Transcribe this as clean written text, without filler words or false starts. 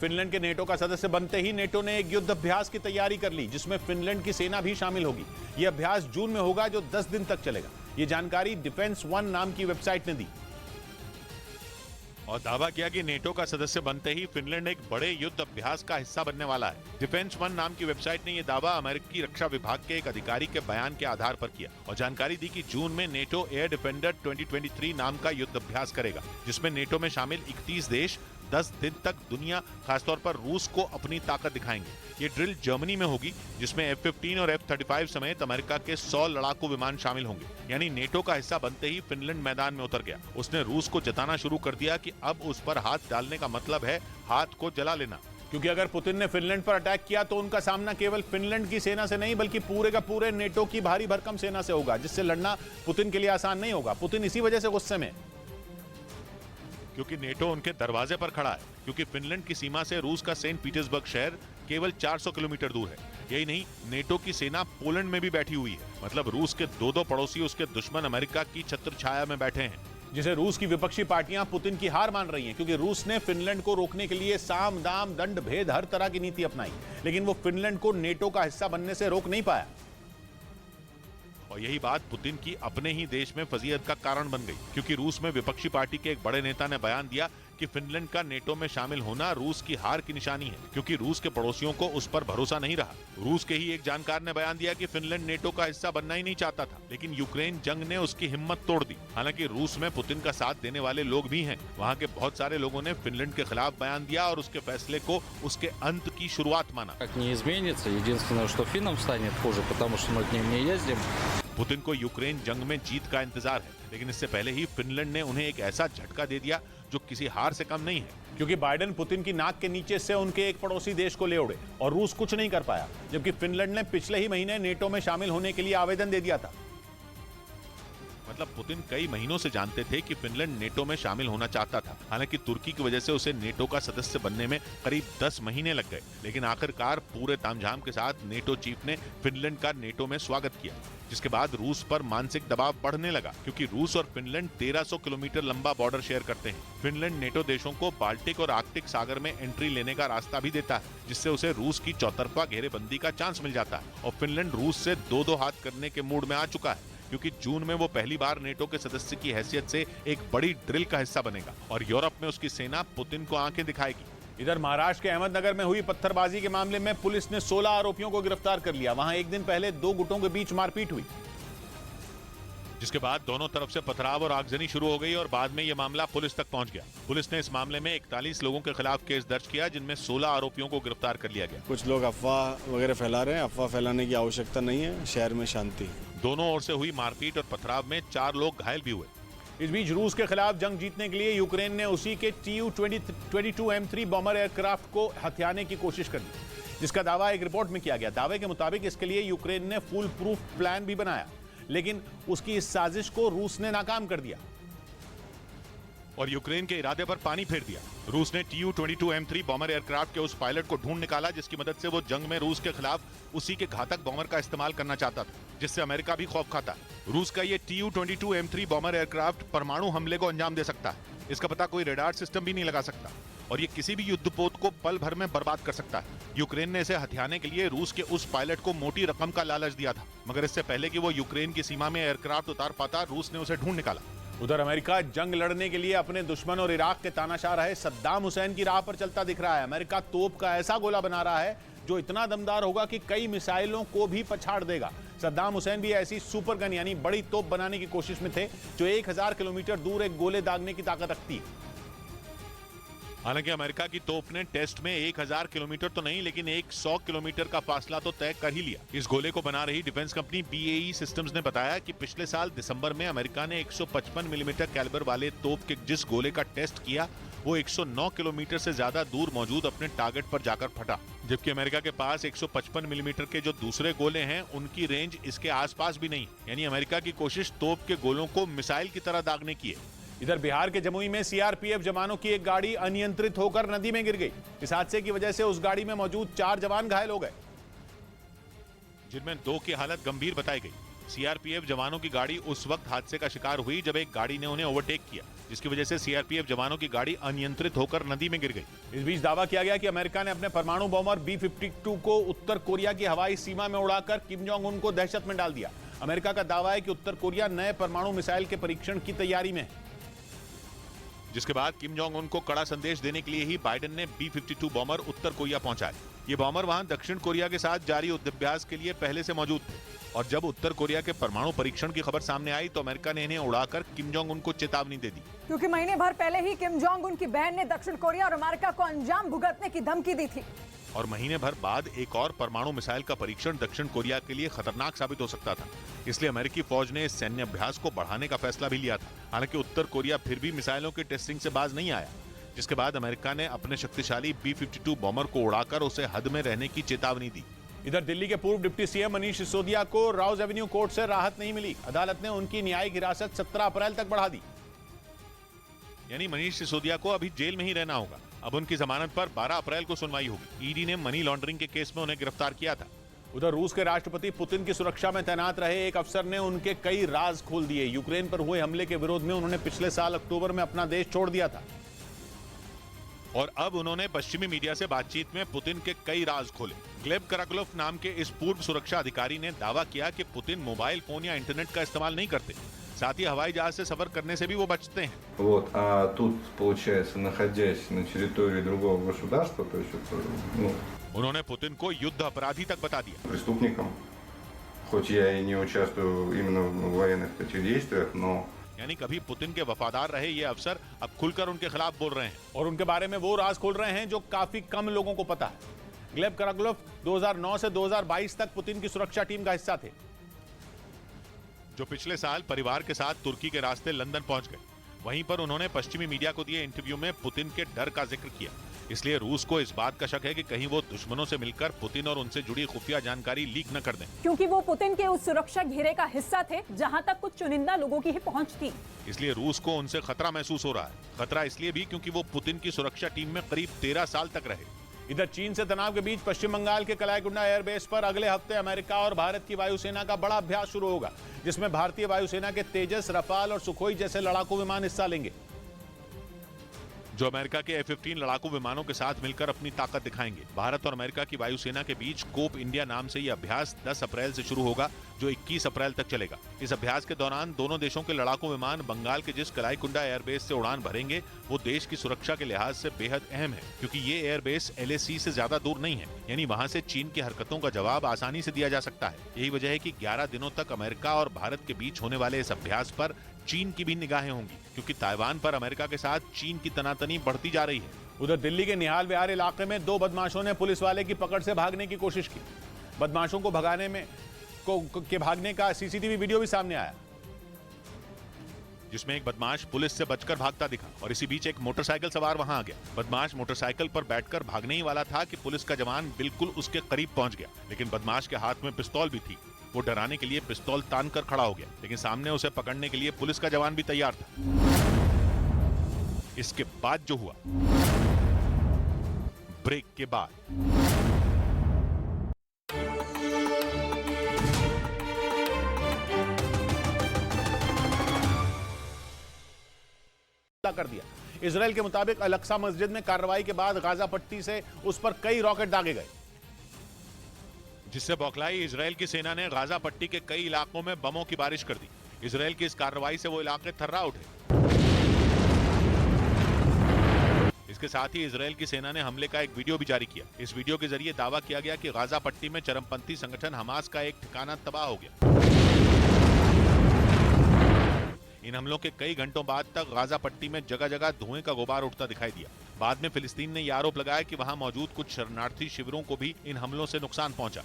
Finland के NATO का सदस्य बनते ही नेटो ने एक युद्ध अभ्यास की तैयारी कर ली, जिसमें फिनलैंड की सेना भी शामिल होगी। यह अभ्यास जून में होगा, जो 10 दिन तक चलेगा। यह जानकारी डिफेंस वन नाम की वेबसाइट ने दी और दावा किया कि नेटो का सदस्य बनते ही फिनलैंड एक बड़े युद्ध अभ्यास का हिस्सा बनने वाला है। डिफेंस वन नाम की वेबसाइट ने यह दावा अमेरिकी रक्षा विभाग के एक अधिकारी के बयान के आधार पर किया और जानकारी दी कि जून में नेटो एयर डिफेंडर 2023 नाम का युद्ध अभ्यास करेगा, जिसमें नेटो में शामिल 31 देश 10 दिन तक दुनिया, खासतौर पर रूस को अपनी ताकत दिखाएंगे। ये ड्रिल जर्मनी में होगी, जिसमें F-15 और F-35 समेत अमेरिका के 100 लड़ाकू विमान शामिल होंगे। यानी नेटो का हिस्सा बनते ही फिनलैंड मैदान में उतर गया। उसने रूस को जताना शुरू कर दिया कि अब उस पर हाथ डालने का मतलब है हाथ को जला लेना। क्योंकि अगर पुतिन ने फिनलैंड पर अटैक किया तो उनका सामना केवल फिनलैंड की सेना से नहीं, बल्कि पूरे का पूरे नेटो की भारी भरकम सेना से होगा, जिससे लड़ना पुतिन के लिए आसान नहीं होगा। पुतिन इसी वजह से गुस्से में, क्योंकि नेटो उनके दरवाजे पर खड़ा है। क्योंकि फिनलैंड की सीमा से रूस का सेंट पीटर्सबर्ग शहर केवल 400 किलोमीटर दूर है। यही नहीं, नेटो की सेना पोलैंड में भी बैठी हुई है। मतलब रूस के दो पड़ोसी उसके दुश्मन अमेरिका की छत्र छाया में बैठे हैं, जिसे रूस की विपक्षी पार्टियां पुतिन की हार मान रही हैं। क्योंकि रूस ने फिनलैंड को रोकने के लिए साम दाम दंड भेद हर तरह की नीति अपनाई, लेकिन वो फिनलैंड को नेटो का हिस्सा बनने से रोक नहीं पाया। और यही बात पुतिन की अपने ही देश में फजीहत का कारण बन गई। क्योंकि रूस में विपक्षी पार्टी के एक बड़े नेता ने बयान दिया कि फिनलैंड का नेटो में शामिल होना रूस की हार की निशानी है, क्योंकि रूस के पड़ोसियों को उस पर भरोसा नहीं रहा। रूस के ही एक जानकार ने बयान दिया कि फिनलैंड नेटो का हिस्सा बनना ही नहीं चाहता था, लेकिन यूक्रेन जंग ने उसकी हिम्मत तोड़ दी। हालांकि रूस में पुतिन का साथ देने वाले लोग भी हैं। वहाँ के बहुत सारे लोगों ने फिनलैंड के खिलाफ बयान दिया और उसके फैसले को उसके अंत की शुरुआत माना। पुतिन को यूक्रेन जंग में जीत का इंतजार है, लेकिन इससे पहले ही फिनलैंड ने उन्हें एक ऐसा झटका दे दिया जो किसी हार से कम नहीं है। क्योंकि बाइडेन पुतिन की नाक के नीचे से उनके एक पड़ोसी देश को ले उड़े और रूस कुछ नहीं कर पाया, जबकि फिनलैंड ने पिछले ही महीने नेटो में शामिल होने के लिए आवेदन दे दिया था। मतलब पुतिन कई महीनों से जानते थे कि फिनलैंड नेटो में शामिल होना चाहता था। हालांकि तुर्की की वजह से उसे नेटो का सदस्य बनने में करीब 10 महीने लग गए, लेकिन आखिरकार पूरे तामझाम के साथ नेटो चीफ ने फिनलैंड का नेटो में स्वागत किया, जिसके बाद रूस पर मानसिक दबाव बढ़ने लगा। क्योंकि रूस और फिनलैंड 1300 किलोमीटर लंबा बॉर्डर शेयर करते हैं। फिनलैंड नेटो देशों को बाल्टिक और आर्कटिक सागर में एंट्री लेने का रास्ता भी देता है, जिससे उसे रूस की चौतरफा घेरेबंदी का चांस मिल जाता है। और फिनलैंड रूस से दो हाथ करने के मूड में आ चुका है, क्योंकि जून में वो पहली बार नेटो के सदस्य की हैसियत से एक बड़ी ड्रिल का हिस्सा बनेगा और यूरोप में उसकी सेना पुतिन को आंखें दिखाएगी। इधर महाराष्ट्र के अहमदनगर में हुई पत्थरबाजी के मामले में पुलिस ने 16 आरोपियों को गिरफ्तार कर लिया। वहां एक दिन पहले 2 गुटों के बीच मारपीट हुई, जिसके बाद दोनों तरफ से पथराव और आगजनी शुरू हो गई और बाद में यह मामला पुलिस तक पहुंच गया। पुलिस ने इस मामले में 41 लोगों के खिलाफ केस दर्ज किया, जिनमें 16 आरोपियों को गिरफ्तार कर लिया गया। कुछ लोग अफवाह वगैरह फैला रहे हैं। अफवाह फैलाने की आवश्यकता नहीं है, शहर में शांति है। दोनों ओर से हुई मारपीट और पथराव में 4 लोग घायल भी हुए। इस बीच रूस के खिलाफ जंग जीतने के लिए यूक्रेन ने उसी के Tu-22M3 बॉम्बर एयरक्राफ्ट को हथियाने की कोशिश कर दी, जिसका दावा एक रिपोर्ट में किया गया। दावे के मुताबिक इसके लिए यूक्रेन ने फुल प्रूफ प्लान भी बनाया, लेकिन उसकी इस साजिश को रूस ने नाकाम कर दिया और यूक्रेन के इरादे पर पानी फेर दिया। रूस ने Tu-22M3 बॉम्बर एयरक्राफ्ट के उस पायलट को ढूंढ निकाला, जिसकी मदद से वो जंग में रूस के खिलाफ उसी के घातक बॉम्बर का इस्तेमाल करना चाहता था, जिससे अमेरिका भी खौफ खाता है। रूस का ये Tu-22M3 बॉम्बर एयरक्राफ्ट परमाणु हमले को अंजाम दे सकता है। इसका पता कोई रडार सिस्टम भी नहीं लगा सकता और ये किसी भी युद्धपोत को पल भर में बर्बाद कर सकता है। यूक्रेन ने इसे हथियाने के लिए रूस के उस पायलट को मोटी रकम का लालच दिया था, मगर इससे पहले कि वो यूक्रेन की सीमा में एयरक्राफ्ट उतार पाता, रूस ने उसे ढूंढ निकाला। उधर अमेरिका जंग लड़ने के लिए अपने दुश्मन और इराक के तानाशाह रहे सद्दाम हुसैन की राह पर चलता दिख रहा है। अमेरिका तोप का ऐसा गोला बना रहा है जो इतना दमदार होगा कि कई मिसाइलों को भी पछाड़ देगा। सद्दाम हुसैन भी ऐसी सुपर गन यानी बड़ी तोप बनाने की कोशिश में थे, जो 1000 किलोमीटर दूर एक गोले दागने की ताकत रखती है। हालांकि अमेरिका की तोप ने टेस्ट में 1000 किलोमीटर तो नहीं, लेकिन 100 किलोमीटर का फासला तो तय कर ही लिया। इस गोले को बना रही डिफेंस कंपनी BAE सिस्टम्स ने बताया कि पिछले साल दिसंबर में अमेरिका ने 155 मिलीमीटर कैलिबर वाले तोप के जिस गोले का टेस्ट किया, वो 109 किलोमीटर से ज्यादा दूर मौजूद अपने टारगेट पर जाकर फटा। जबकि अमेरिका के पास 155 मिलीमीटर के जो दूसरे गोले हैं, उनकी रेंज इसके आसपास भी नहीं। यानी अमेरिका की कोशिश तोप के गोलों को मिसाइल की तरह दागने की है। इधर बिहार के जमुई में CRPF जवानों की एक गाड़ी अनियंत्रित होकर नदी में गिर गई। इस हादसे की वजह से उस गाड़ी में मौजूद 4 जवान घायल हो गए, जिनमें 2 की हालत गंभीर बताई गई। CRPF जवानों की गाड़ी उस वक्त हादसे का शिकार हुई जब एक गाड़ी ने उन्हें ओवरटेक किया, जिसकी वजह से सीआरपीएफ जवानों की गाड़ी अनियंत्रित होकर नदी में गिर गई। इस बीच दावा किया गया कि अमेरिका ने अपने परमाणु बॉम्बर B-52 को उत्तर कोरिया की हवाई सीमा में उड़ाकर किम जोंग उन को दहशत में डाल दिया। अमेरिका का दावा है कि उत्तर कोरिया नए परमाणु मिसाइल के परीक्षण की तैयारी में है। जिसके बाद किम जोंग उन को कड़ा संदेश देने के लिए ही बाइडेन ने B-52 बॉम्बर उत्तर कोरिया पहुंचाए। ये बॉम्बर वहां दक्षिण कोरिया के साथ जारी युद्धाभ्यास के लिए पहले से मौजूद थे और जब उत्तर कोरिया के परमाणु परीक्षण की खबर सामने आई तो अमेरिका ने इन्हें उड़ाकर किम जोंग उन को चेतावनी दे दी। क्योंकि महीने भर पहले ही किम जोंग उन की बहन ने दक्षिण कोरिया और अमेरिका को अंजाम भुगतने की धमकी दी थी और महीने भर बाद एक और परमाणु मिसाइल का परीक्षण दक्षिण कोरिया के लिए खतरनाक साबित हो सकता था। इसलिए अमेरिकी फौज ने इस सैन्य अभ्यास को बढ़ाने का फैसला भी लिया था। हालांकि उत्तर कोरिया फिर भी मिसाइलों की टेस्टिंग से बाज नहीं आया, जिसके बाद अमेरिका ने अपने शक्तिशाली B-52 बॉम्बर को उड़ाकर उसे हद में रहने की चेतावनी दी। इधर दिल्ली के पूर्व डिप्टी सीएम मनीष सिसोदिया को राउज एवेन्यू कोर्ट से राहत नहीं मिली। अदालत ने उनकी न्यायिक हिरासत 17 अप्रैल तक बढ़ा दी। यानी मनीष सिसोदिया को अभी जेल में ही रहना होगा। अब उनकी जमानत पर 12 अप्रैल को सुनवाई होगी। ईडी ने मनी लॉन्ड्रिंग के केस में उन्हें गिरफ्तार किया था। उधर रूस के राष्ट्रपति पुतिन की सुरक्षा में तैनात रहे एक अफसर ने उनके कई राज खोल दिए। यूक्रेन पर हुए हमले के विरोध में उन्होंने पिछले साल अक्टूबर में अपना देश छोड़ दिया था और अब उन्होंने पश्चिमी मीडिया से बातचीत में पुतिन के कई राज खोले। ग्लेब कराक्लोफ नाम के इस पूर्व सुरक्षा अधिकारी ने दावा किया कि पुतिन मोबाइल फोन या इंटरनेट का इस्तेमाल नहीं करते, साथ ही हवाई जहाज से सफर करने से भी वो बचते हैं। Вот, а тут, получается, находясь на территории другого государства, то есть это, उन्होंने पुतिन को युद्ध अपराधी तक बता दिया। преступником, хоть я и не участвую именно в военных таких действиях, но यानी कभी पुतिन के वफादार रहे ये अफसर अब खुलकर उनके खिलाफ बोल रहे हैं और उनके बारे में वो राज खोल रहे हैं जो काफी कम लोगों को पता है। ग्लेब कराक्लोफ 2009 से 2022 तक पुतिन की सुरक्षा टीम का हिस्सा थे, जो पिछले साल परिवार के साथ तुर्की के रास्ते लंदन पहुंच गए। वहीं पर उन्होंने पश्चिमी मीडिया को दिए इंटरव्यू में पुतिन के डर का जिक्र किया। इसलिए रूस को इस बात का शक है कि कहीं वो दुश्मनों से मिलकर पुतिन और उनसे जुड़ी खुफिया जानकारी लीक न कर दें, क्योंकि वो पुतिन के उस सुरक्षा घेरे का हिस्सा थे जहां तक कुछ चुनिंदा लोगों की ही पहुंच थी। इसलिए रूस को उनसे खतरा महसूस हो रहा है। खतरा इसलिए भी क्योंकि वो पुतिन की सुरक्षा टीम में करीब 13 साल तक रहे। इधर चीन से तनाव के बीच पश्चिम बंगाल के कलाईकुंडा एयरबेस पर अगले हफ्ते अमेरिका और भारत की वायुसेना का बड़ा अभ्यास शुरू होगा, जिसमें भारतीय वायुसेना के तेजस, रफाल और सुखोई जैसे लड़ाकू विमान हिस्सा लेंगे, जो अमेरिका के F-15 लड़ाकू विमानों के साथ मिलकर अपनी ताकत दिखाएंगे। भारत और अमेरिका की वायुसेना के बीच कोप इंडिया नाम से यह अभ्यास 10 अप्रैल से शुरू होगा, जो 21 अप्रैल तक चलेगा। इस अभ्यास के दौरान दोनों देशों के लड़ाकू विमान बंगाल के जिस कलाईकुंडा एयरबेस से उड़ान भरेंगे वो देश की सुरक्षा के लिहाज से बेहद अहम है, क्योंकि ये एयरबेस LAC से ज्यादा दूर नहीं है। यानी वहां से चीन की हरकतों का जवाब आसानी से दिया जा सकता है। यही वजह है कि 11 दिनों तक अमेरिका और भारत के बीच होने वाले इस अभ्यास पर चीन की भी निगाहें होंगी, क्योंकि ताइवान पर अमेरिका के साथ चीन की तनातनी बढ़ती जा रही है। उधर दिल्ली के निहाल विहार इलाके में 2 बदमाशों ने पुलिस वाले की पकड़ से भागने की कोशिश की। बदमाशों को भागने का सीसीटीवी वीडियो भी सामने आया, जिसमें एक बदमाश पुलिस से बचकर भागता दिखा और इसी बीच एक मोटरसाइकिल सवार वहां आ गया। बदमाश मोटरसाइकिल पर बैठकर भागने ही वाला था कि पुलिस का जवान बिल्कुल उसके करीब पहुंच गया, लेकिन बदमाश के हाथ में पिस्तौल भी थी। वो डराने के लिए पिस्तौल तान कर खड़ा हो गया, लेकिन सामने उसे पकड़ने के लिए पुलिस का जवान भी तैयार था। इसके बाद जो हुआ, ब्रेक के बाद कर दिया। इजराइल के मुताबिक अल-अक्सा मस्जिद में कार्रवाई के बाद गाजा पट्टी से उस पर कई रॉकेट दागे गए, जिससे बौखलाई इजराइल की सेना ने गाजा पट्टी के कई इलाकों में बमों की बारिश कर दी। इजराइल की इस कार्रवाई से वो इलाके थर्रा उठे। इसके साथ ही इजराइल की सेना ने हमले का एक वीडियो भी जारी किया। इस वीडियो के जरिए दावा किया गया कि गाजा पट्टी में चरमपंथी संगठन हमास का एक ठिकाना तबाह हो गया। इन हमलों के कई घंटों बाद तक गाजा पट्टी में जगह जगह धुएं का गुबार उठता दिखाई दिया। बाद में फिलिस्तीन ने यह आरोप लगाया कि वहां मौजूद कुछ शरणार्थी शिविरों को भी इन हमलों से नुकसान पहुंचा।